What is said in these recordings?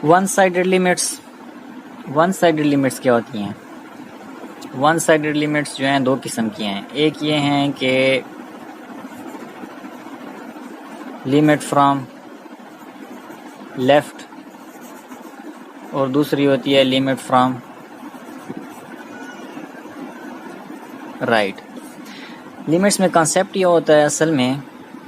One sided limits क्या होती हैं? वन साइडेड लिमिट्स जो हैं दो किस्म की हैं। एक ये हैं कि लिमिट फ्रॉम लेफ्ट और दूसरी होती है लिमिट फ्रॉम राइट। लिमिट्स में कॉन्सेप्ट ये होता है असल में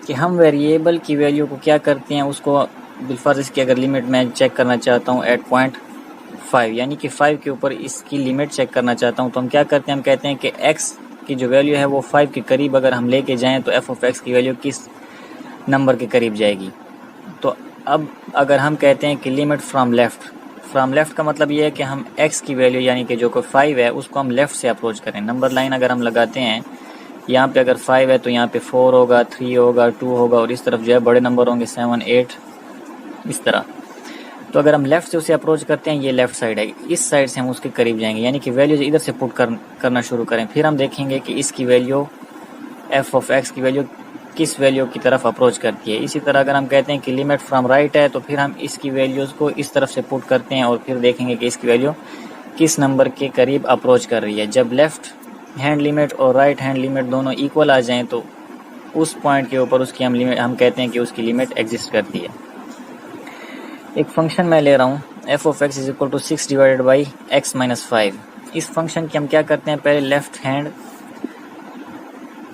कि हम वेरिएबल की वैल्यू को क्या करते हैं, उसको बिलफर्ज इसकी अगर लिमिट मैं चेक करना चाहता हूँ एट 0.5 यानी कि 5 के ऊपर इसकी लिमिट चेक करना चाहता हूँ, तो हम क्या करते हैं, हम कहते हैं कि x की जो वैल्यू है वो 5 के करीब अगर हम लेके जाएं तो f ऑफ x की वैल्यू किस नंबर के करीब जाएगी। तो अब अगर हम कहते हैं कि लिमिट फ्रॉम लेफ़्ट का मतलब ये है कि हम x की वैल्यू यानी कि जो कोई 5 है उसको हम लेफ़्ट से अप्रोच करें। नंबर लाइन अगर हम लगाते हैं, यहाँ पे अगर 5 है तो यहाँ पे 4 होगा, 3 होगा, 2 होगा और इस तरफ जो है बड़े नंबर होंगे 7, 8 इस तरह। तो अगर हम लेफ़्ट से उसे अप्रोच करते हैं, ये लेफ़्ट साइड है, इस साइड से हम उसके करीब जाएंगे यानी कि वैल्यू इधर से पुट करना शुरू करें। फिर हम देखेंगे कि इसकी वैल्यू f ऑफ x की वैल्यू किस वैल्यू की तरफ अप्रोच करती है। इसी तरह अगर हम कहते हैं कि लिमिट फ्रॉम राइट है तो फिर हम इसकी वैल्यूज़ को इस तरफ से पुट करते हैं और फिर देखेंगे कि इसकी वैल्यू किस नंबर के करीब अप्रोच कर रही है। जब लेफ़्ट हैंड लिमिट और राइट हैंड लिमिट दोनों इक्वल आ जाएं तो उस पॉइंट के ऊपर उसकी हम कहते हैं कि उसकी लिमिट एग्जिस्ट करती है। एक फंक्शन मैं ले रहा हूँ f of x is equal to 6 divided by x minus 5। इस फंक्शन की हम क्या करते हैं, पहले लेफ्ट हैंड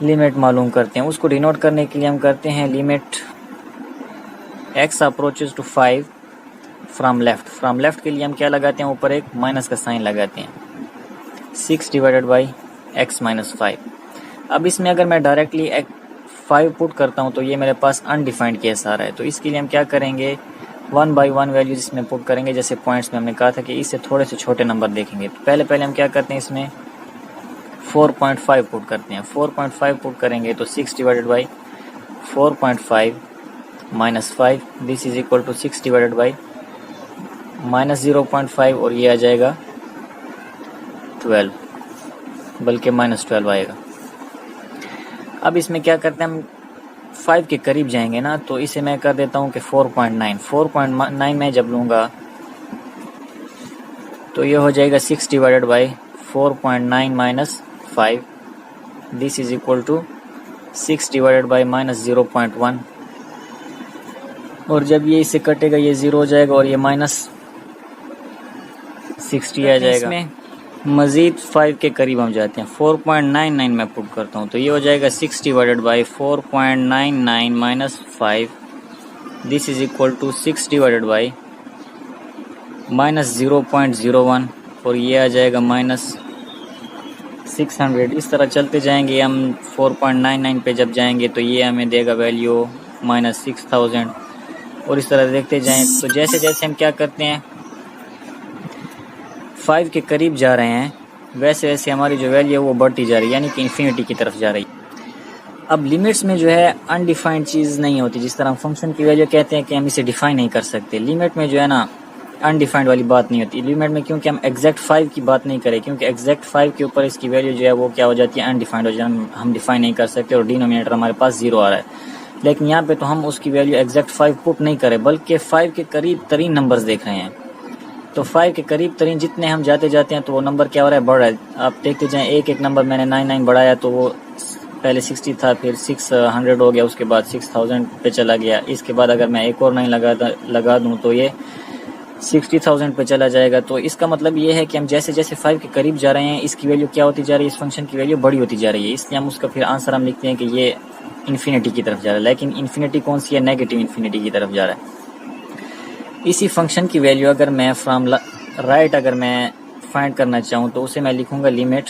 लिमिट मालूम करते हैं। उसको डिनोट करने के लिए हम करते हैं limit x approaches to 5 from left के लिए हम क्या लगाते हैं, ऊपर एक माइनस का साइन लगाते हैं। 6 डिवाइडेड बाई x माइनस 5। अब इसमें अगर मैं डायरेक्टली 5 पुट करता हूँ तो ये मेरे पास अनडिफाइंड केस आ रहा है। तो इसके लिए हम क्या करेंगे, 1 बाई 1 वैल्यूज इसमें पुट करेंगे। जैसे पॉइंट्स में हमने कहा था कि इससे थोड़े से छोटे नंबर देखेंगे। तो पहले हम क्या करते हैं, इसमें 4.5 पुट करते हैं। 4.5 पुट करेंगे तो 6 divided by 4.5 minus 5 this is equal to 6 divided by minus 0.5 और ये आ जाएगा 12, बल्कि माइनस 12 आएगा। अब इसमें क्या करते हैं, हम 5 के करीब जाएंगे ना, तो इसे मैं कर देता हूँ कि 4.9 में जब लूँगा तो ये हो जाएगा 6 divided by 4.9 minus 5 this is equal to 6 divided by minus 0.1 और जब ये इससे कटेगा ये 0 हो जाएगा और ये माइनस 60 आ जाएगा। इसमें मज़ीद 5 के करीब हम जाते हैं, 4.99 में पुट करता हूँ तो ये हो जाएगा 6 divided by 4.99 minus 5 this is equal to 6 divided by minus 0.01 और ये आ जाएगा माइनस 600। इस तरह चलते जाएंगे हम 4.99 पे जब जाएंगे तो ये हमें देगा वैल्यू माइनस 6000 और इस तरह देखते जाएं। तो जैसे जैसे हम क्या करते हैं 5 के करीब जा रहे हैं वैसे वैसे हमारी जो वैल्यू है वो बढ़ती जा रही है यानी कि इन्फिनिटी की तरफ जा रही है। अब लिमिट्स में जो है अनडिफाइंड चीज़ नहीं होती। जिस तरह हम फंक्शन की वैल्यू कहते हैं कि हम इसे डिफाइन नहीं कर सकते, लिमिट में जो है ना अनडिफाइंड वाली बात नहीं होती। लिमिट में क्योंकि हम एग्जैक्ट 5 की बात नहीं करें, क्योंकि एग्जैक्ट 5 के ऊपर इसकी वैल्यू जो है वो क्या हो जाती है, अनडिफाइंड हो जाती है, हम डिफाइन नहीं कर सकते और डिनोमिनेटर हमारे पास 0 आ रहा है। लेकिन यहाँ पे तो हम उसकी वैल्यू एग्जैक्ट 5 पुट नहीं करें बल्कि 5 के करीब तरीन नंबर्स देख रहे हैं। तो 5 के करीब तरीन जितने हम जाते हैं तो वो नंबर क्या हो रहा है, बढ़ रहा है। आप देखते जाएं एक एक नंबर मैंने 99 बढ़ाया तो वो पहले 60 था, फिर 600 हो गया, उसके बाद 6000 पे चला गया। इसके बाद अगर मैं एक और 9 लगा दूं तो ये 60,000 पे चला जाएगा। तो इसका मतलब ये है कि हम जैसे जैसे 5 के करीब जा रहे हैं इसकी वैल्यू क्या होती जा रही है, इस फंक्शन की वैल्यू बड़ी होती जा रही है। इसलिए हम उसका फिर आंसर हम लिखते हैं कि ये इन्फिनिटी की तरफ जा रहा है। लेकिन इन्फिनिटी कौन सी है, नेगेटिव इन्फिनिटी की तरफ जा रहा है। इसी फंक्शन की वैल्यू अगर मैं फ्रॉम राइट अगर मैं फाइंड करना चाहूँ तो उसे मैं लिखूँगा लिमिट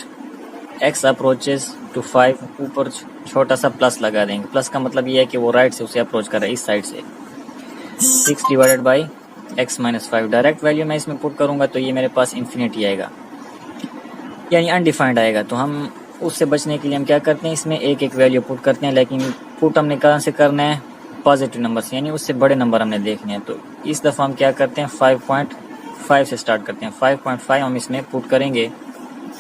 x अप्रोचेज टू 5, ऊपर छोटा सा प्लस लगा देंगे। प्लस का मतलब ये है कि वो राइट से उसे अप्रोच कर रहा है, इस साइड से। 6 divided by x minus 5 direct value मैं इसमें पुट करूँगा तो ये मेरे पास इन्फिनिटी आएगा यानी अनडिफाइंड आएगा। तो हम उससे बचने के लिए हम क्या करते हैं, इसमें एक एक वैल्यू पुट करते हैं। लेकिन पुट हमने कहाँ से करना है, पॉजिटिव नंबर से, यानी उससे बड़े नंबर हमने देखने हैं। तो इस दफ़ा हम क्या करते हैं 5.5 से स्टार्ट करते हैं। 5.5 हम इसमें पुट करेंगे।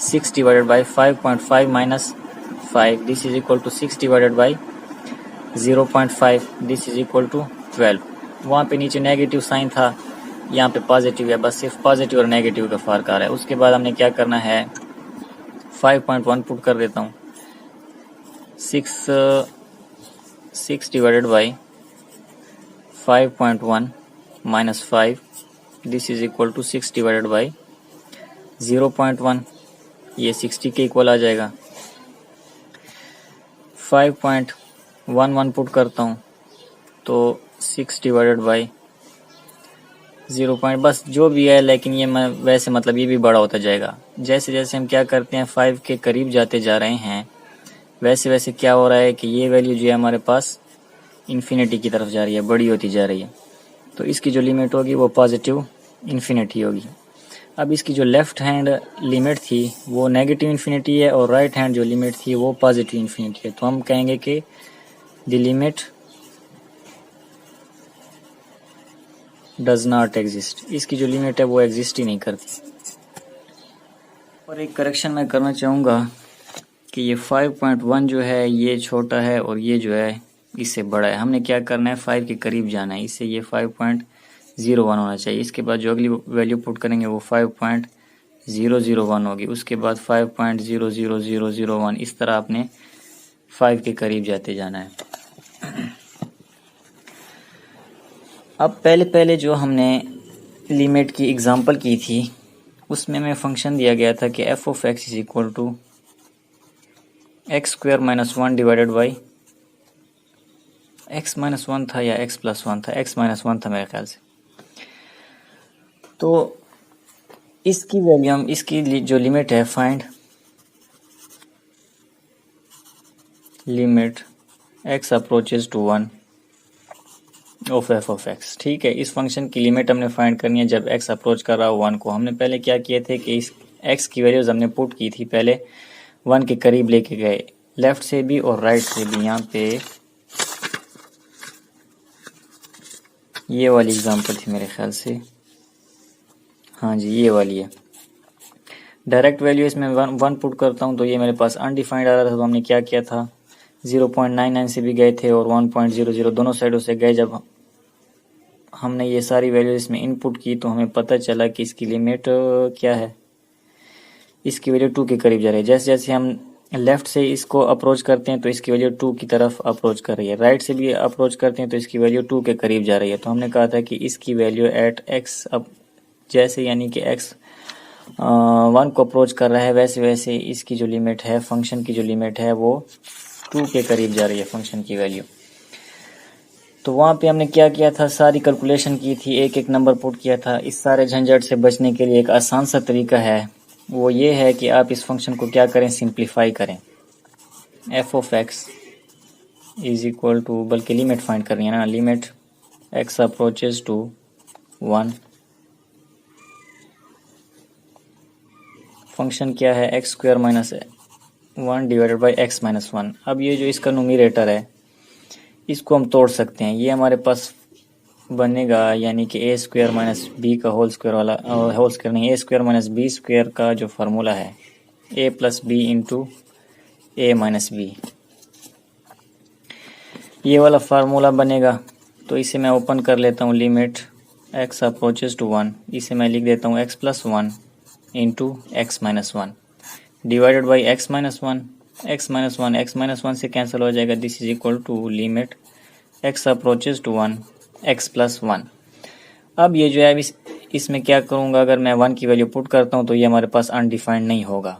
6 divided by 5.5 minus 5 this is equal to 6 divided by 0.5 this is equal to 12। वहाँ पे नीचे नेगेटिव साइन था यहाँ पे पॉजिटिव है, बस सिर्फ पॉजिटिव और नेगेटिव का फ़र्क आ रहा है। उसके बाद हमने क्या करना है, 5.1 पुट कर देता हूँ। 6 divided by 5.1 minus 5, this is equal to 6 divided by 0.1, ये 60 के इक्वल आ जाएगा। 5.11 पुट करता हूँ तो 6 डिवाइडेड बाई 0. बस जो भी है, लेकिन ये मैं वैसे मतलब ये भी बड़ा होता जाएगा। जैसे जैसे हम क्या करते हैं 5 के करीब जाते जा रहे हैं, वैसे वैसे क्या हो रहा है कि ये वैल्यू जो है हमारे पास इन्फिनिटी की तरफ जा रही है, बड़ी होती जा रही है। तो इसकी जो लिमिट होगी वो पॉजिटिव इन्फिनिटी होगी। अब इसकी जो लेफ़्ट हैंड लिमिट थी वो नेगेटिव इन्फिनिटी है और राइट हैंड जो लिमिट थी वो पॉजिटिव इन्फिनिटी है। तो हम कहेंगे कि the limit does not exist, इसकी जो लिमिट है वो एग्जिस्ट ही नहीं करती। और एक करेक्शन मैं करना चाहूँगा कि ये 5.1 जो है ये छोटा है और ये जो है इससे बड़ा है। हमने क्या करना है, 5 के करीब जाना है, इससे ये 5.01 होना चाहिए। इसके बाद जो अगली वैल्यू पुट करेंगे वो 5.001 होगी। उसके बाद 5.00001, इस तरह आपने 5 के करीब जाते जाना है। अब पहले जो हमने लिमिट की एग्जांपल की थी उसमें में फंक्शन दिया गया था कि f of x is equal to x square minus 1 divided by x minus 1 था या x प्लस 1 था, x माइनस 1 था मेरे ख्याल से। तो इसकी वैल्यू हम इसकी जो लिमिट है, find limit x approaches to 1 of f of x। ठीक है, इस फंक्शन की लिमिट हमने फाइंड करनी है जब x अप्रोच कर रहा हो 1 को। हमने पहले क्या किए थे कि इस x की वैल्यूज हमने पुट की थी, पहले 1 के करीब लेके गए, लेफ्ट से भी और राइट से भी। यहाँ पे ये वाली एग्जांपल थी मेरे ख्याल से, हाँ जी ये वाली है। डायरेक्ट वैल्यू इसमें 1 पुट करता हूँ तो ये मेरे पास अनडिफाइंड आ रहा था। तो हमने क्या किया था, 0.99 से भी गए थे और 1.00 दोनों साइडों से गए। जब हमने ये सारी वैल्यू इसमें इनपुट की तो हमें पता चला कि इसकी लिमिट क्या है, इसकी वैल्यू 2 के करीब जा रही है। जैसे जैसे हम लेफ्ट से इसको अप्रोच करते हैं तो इसकी वैल्यू 2 की तरफ अप्रोच कर रही है, राइट से भी अप्रोच करते हैं तो इसकी वैल्यू 2 के करीब जा रही है। तो हमने कहा था कि इसकी वैल्यू एट x, अब जैसे यानी कि x 1 को अप्रोच कर रहा है वैसे वैसे इसकी जो लिमिट है, फंक्शन की जो लिमिट है वो 2 के करीब जा रही है फंक्शन की वैल्यू। तो वहाँ पे हमने क्या किया था, सारी कैलकुलेशन की थी, एक एक नंबर पुट किया था। इस सारे झंझट से बचने के लिए एक आसान सा तरीका है, वो ये है कि आप इस फंक्शन को क्या करें, सिंप्लीफाई करें। f of x is equal to, बल्कि लिमिट फाइंड करनी है ना, limit x approaches to 1, function क्या है x square minus 1 divided by x minus 1। अब ये जो इसका न्यूमरेटर है इसको हम तोड़ सकते हैं, ये हमारे पास बनेगा यानी कि a स्क्वायर माइनस बी का होल स्क्वायर वाला, होल स्क्वायर नहीं, a square minus b square का जो फार्मूला है a plus b into a minus b, ये वाला फार्मूला बनेगा। तो इसे मैं ओपन कर लेता हूँ, लिमिट x अप्रोचेज टू 1, इसे मैं लिख देता हूँ x plus 1 into x minus 1 divided by x minus 1, x minus 1 x minus 1 से कैंसिल हो जाएगा। This is equal to limit x approaches to 1 x plus 1। अब ये जो है इसमें क्या करूँगा, अगर मैं 1 की वैल्यू पुट करता हूँ तो ये हमारे पास अनडिफाइंड नहीं होगा।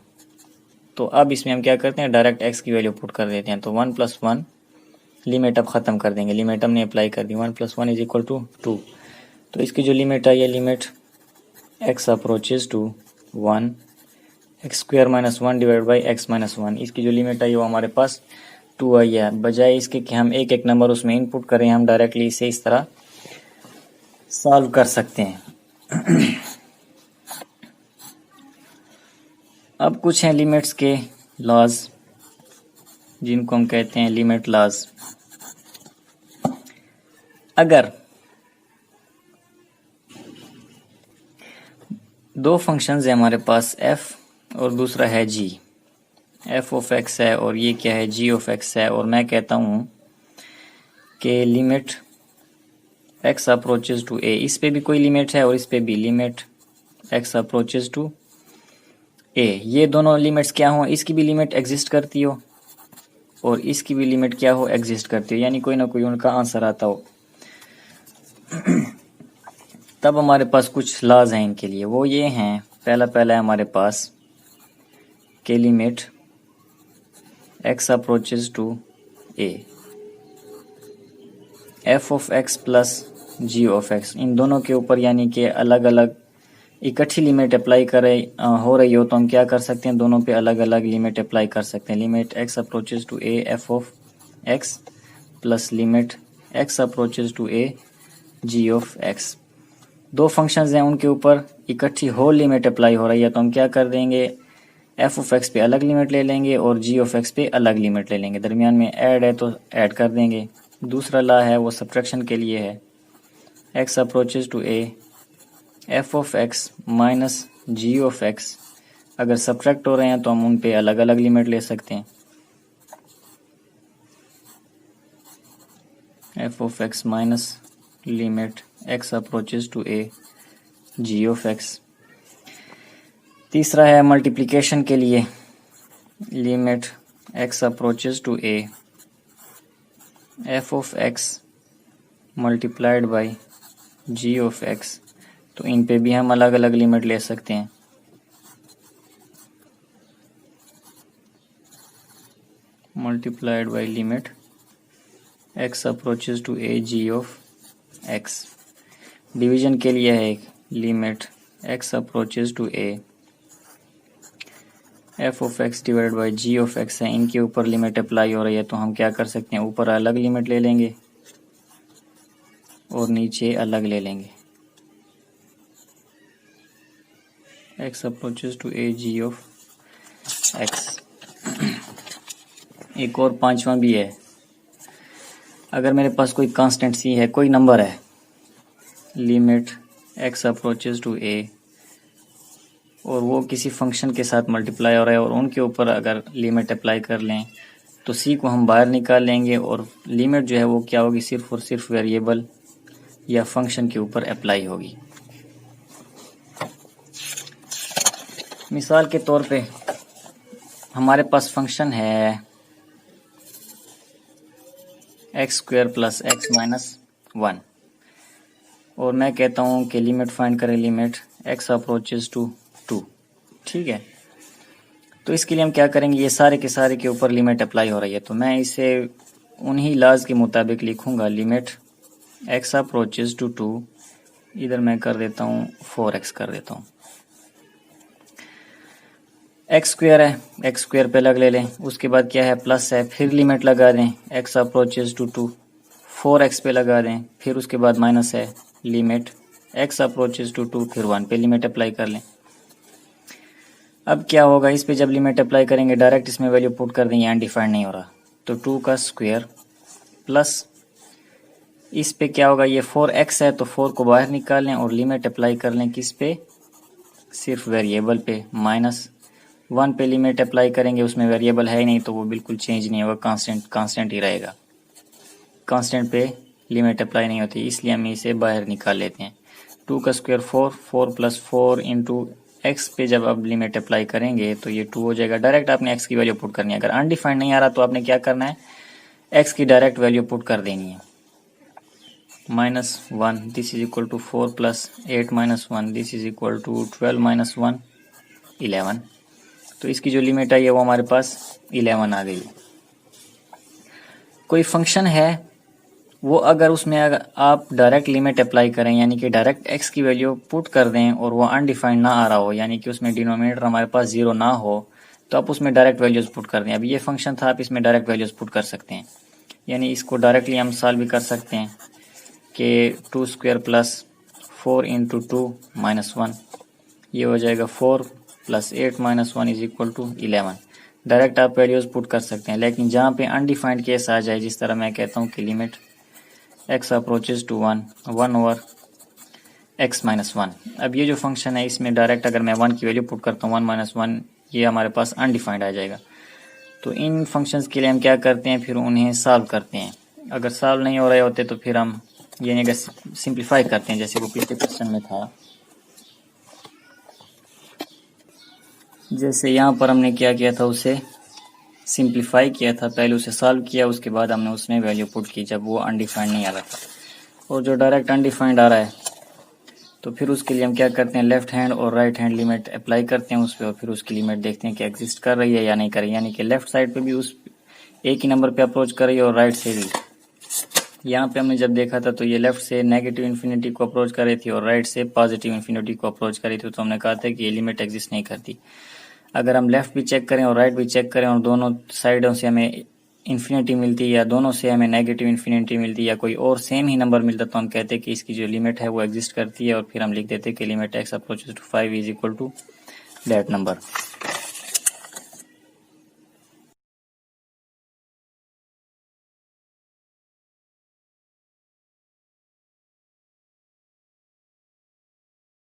तो अब इसमें हम क्या करते हैं, डायरेक्ट x की वैल्यू पुट कर देते हैं। तो 1 प्लस 1 लिमिट अब ख़त्म कर देंगे, लिमिट हमने अप्लाई कर दी, 1 प्लस 1 इज इक्वल टू 2। तो इसकी जो लिमिट आई है, limit x approaches to 1 x square minus 1 divide by x minus 1, इसकी जो लिमिट आई वो हमारे पास 2 आई है। बजाय इसके कि हम एक एक नंबर उसमें इनपुट करें, हम डायरेक्टली इसे इस तरह सॉल्व कर सकते हैं। अब कुछ हैं लिमिट्स के लॉज जिनको हम कहते हैं लिमिट लॉज। अगर दो फंक्शंस है हमारे पास f और दूसरा है g, f ऑफ x है और ये क्या है, g ऑफ x है, और मैं कहता हूँ कि limit x approaches to a, इस पे भी कोई लिमिट है और इस पे भी limit x approaches to a, ये दोनों लिमिट्स क्या हो, इसकी भी लिमिट एग्जिस्ट करती हो और इसकी भी लिमिट क्या हो, एग्जिस्ट करती हो, यानी कोई ना कोई उनका आंसर आता हो। तब हमारे पास कुछ लॉज हैं इनके लिए, वो ये हैं, पहला है हमारे पास के limit x approaches to a, f of x plus g of x, इन दोनों के ऊपर यानी कि अलग अलग इकट्ठी लिमिट अप्लाई हो रही हो तो हम क्या कर सकते हैं, दोनों पे अलग अलग लिमिट अप्लाई कर सकते हैं। Limit x approaches to a f of x plus limit x approaches to a g of x, दो फंक्शंस हैं उनके ऊपर इकट्ठी होल लिमिट अप्लाई हो रही है तो हम क्या कर देंगे, f ऑफ x पे अलग लिमिट ले लेंगे और g ऑफ x पे अलग लिमिट ले लेंगे, दरमियान में ऐड है तो ऐड कर देंगे। दूसरा ला है वो सब्ट्रैक्शन के लिए है, x approaches to a f of x minus g of x, अगर सब्ट्रैक्ट हो रहे हैं तो हम उन पे अलग अलग लिमिट ले सकते हैं। f of x minus limit x approaches to a g of x। तीसरा है मल्टीप्लिकेशन के लिए, limit x approaches to a f of x multiplied by g of x, तो इन पे भी हम अलग अलग लिमिट ले सकते हैं। Multiplied by limit x approaches to a g of x। Division के लिए है एक, limit x approaches to a f of x divided by g of x है, इनके ऊपर लिमिट अप्लाई हो रही है तो हम क्या कर सकते हैं, ऊपर अलग लिमिट ले लेंगे और नीचे अलग ले लेंगे। x approaches to a g of x। एक और पांचवा भी है, अगर मेरे पास कोई कांस्टेंट सी है, कोई नंबर है, limit x approaches to a और वो किसी फंक्शन के साथ मल्टीप्लाई हो रहा है और उनके ऊपर अगर लिमिट अप्लाई कर लें तो c को हम बाहर निकाल लेंगे और लिमिट जो है वो क्या होगी, सिर्फ और सिर्फ वेरिएबल या फंक्शन के ऊपर अप्लाई होगी। मिसाल के तौर पे हमारे पास फंक्शन है x square plus x minus 1 और मैं कहता हूँ कि लिमिट फाइंड करें, लिमिट x अप्रोचेज टू 2, ठीक है। तो इसके लिए हम क्या करेंगे, ये सारे के सारे के ऊपर लिमिट अप्लाई हो रही है तो मैं इसे उन्हीं लॉज के मुताबिक लिखूंगा, लिमिट x अप्रोचेज टू 2, इधर मैं कर देता हूँ 4x कर देता हूँ। एक्स स्क्वायर है, एक्स स्क्वायर पे अलग ले लें, उसके बाद क्या है, प्लस है, फिर लिमिट लगा दें x अप्रोचेज टू 2, 4x पे लगा दें, फिर उसके बाद माइनस है, लिमिट x अप्रोचेज टू 2, फिर 1 पे लिमिट अप्लाई कर लें। अब क्या होगा, इस पे जब लिमिट अप्लाई करेंगे डायरेक्ट इसमें वैल्यू पुट कर देंगे, अनडिफाइंड नहीं हो रहा तो 2 का स्क्वायर प्लस इस पे क्या होगा, ये 4x है तो 4 को बाहर निकाल लें और लिमिट अप्लाई कर लें किस पे, सिर्फ वेरिएबल पे, माइनस 1 पे लिमिट अप्लाई करेंगे, उसमें वेरिएबल है ही नहीं तो वो बिल्कुल चेंज नहीं होगा, कांस्टेंट ही रहेगा। कांस्टेंट पे लिमिट अप्लाई नहीं होती इसलिए हम इसे बाहर निकाल लेते हैं। 2 का स्क्वायर 4, 4 प्लस 4 इंटू एक्स पे जब आप लिमिट अप्लाई करेंगे तो ये 2 हो जाएगा। डायरेक्ट आपने एक्स की वैल्यू पुट करनी है, अगर अनडिफाइंड नहीं आ रहा तो आपने क्या करना है, एक्स की डायरेक्ट वैल्यू पुट कर देनी है। -1 this is equal to 4 plus 8 minus 1 this is equal to 12 minus 1 11, तो इसकी जो लिमिट आई है वो हमारे पास 11 आ गई। कोई फंक्शन है वो अगर उसमें अगर आप डायरेक्ट लिमिट अप्लाई करें यानी कि डायरेक्ट x की वैल्यू पुट कर दें और वो अनडिफाइंड ना आ रहा हो, यानी कि उसमें डिनोमिनेटर हमारे पास 0 ना हो, तो आप उसमें डायरेक्ट वैल्यूज पुट कर दें। अब ये फंक्शन था, आप इसमें डायरेक्ट वैल्यूज पुट कर सकते हैं, यानी इसको डायरेक्टली हम सॉल्व भी कर सकते हैं कि 2 स्क्वायर प्लस 4 इंटू 2 माइनस 1, ये हो जाएगा 4 plus 8 minus 1 is equal to 11। Direct आप वैल्यूज पुट कर सकते हैं, लेकिन जहाँ पे अनडिफाइंड केस आ जाए, जिस तरह मैं कहता हूँ कि limit x approaches to 1 over x minus 1, अब ये जो फंक्शन है इसमें डायरेक्ट अगर मैं 1 की वैल्यू पुट करता हूँ 1 माइनस 1, ये हमारे पास अनडिफाइंड आ जाएगा। तो इन फंक्शंस के लिए हम क्या करते हैं, फिर उन्हें सॉल्व करते हैं। अगर सॉल्व नहीं हो रहे होते तो फिर हम यानी अगर सिंप्लीफाई करते हैं जैसे वो पिछले क्वेश्चन में था, जैसे यहाँ पर हमने क्या किया था, उसे सिंप्लीफाई किया था, पहले उसे सॉल्व किया, उसके बाद हमने उसमें वैल्यू पुट की जब वो अनडिफाइंड नहीं आ रहा था। और जो डायरेक्ट अनडिफाइंड आ रहा है तो फिर उसके लिए हम क्या करते हैं, लेफ्ट हैंड और राइट हैंड लिमिट अप्लाई करते हैं उस पर, और फिर उसकी लिमिट देखते हैं कि एग्जिस्ट कर रही है या नहीं कर रही है, यानी कि लेफ्ट साइड पे भी उस एक ही नंबर पे अप्रोच कर रही है और राइट से भी। यहाँ पे हमने जब देखा था तो ये लेफ्ट से नेगेटिव इन्फिनिटी को अप्रोच कर रही थी और राइट से पॉजिटिव इन्फिनिटी को अप्रोच कर रही थी, तो हमने कहा था कि ये लिमिट एग्जिस्ट नहीं करती। अगर हम लेफ्ट भी चेक करें और राइट भी चेक करें और दोनों साइडों से हमें इन्फिनिटी मिलती है या दोनों से हमें नेगेटिव इन्फिनिटी मिलती है या कोई और सेम ही नंबर मिलता तो हम कहते हैं कि इसकी जो लिमिट है वो एग्जिस्ट करती है, और फिर हम लिख देते हैं कि limit x approaches to 5 is equal to that number.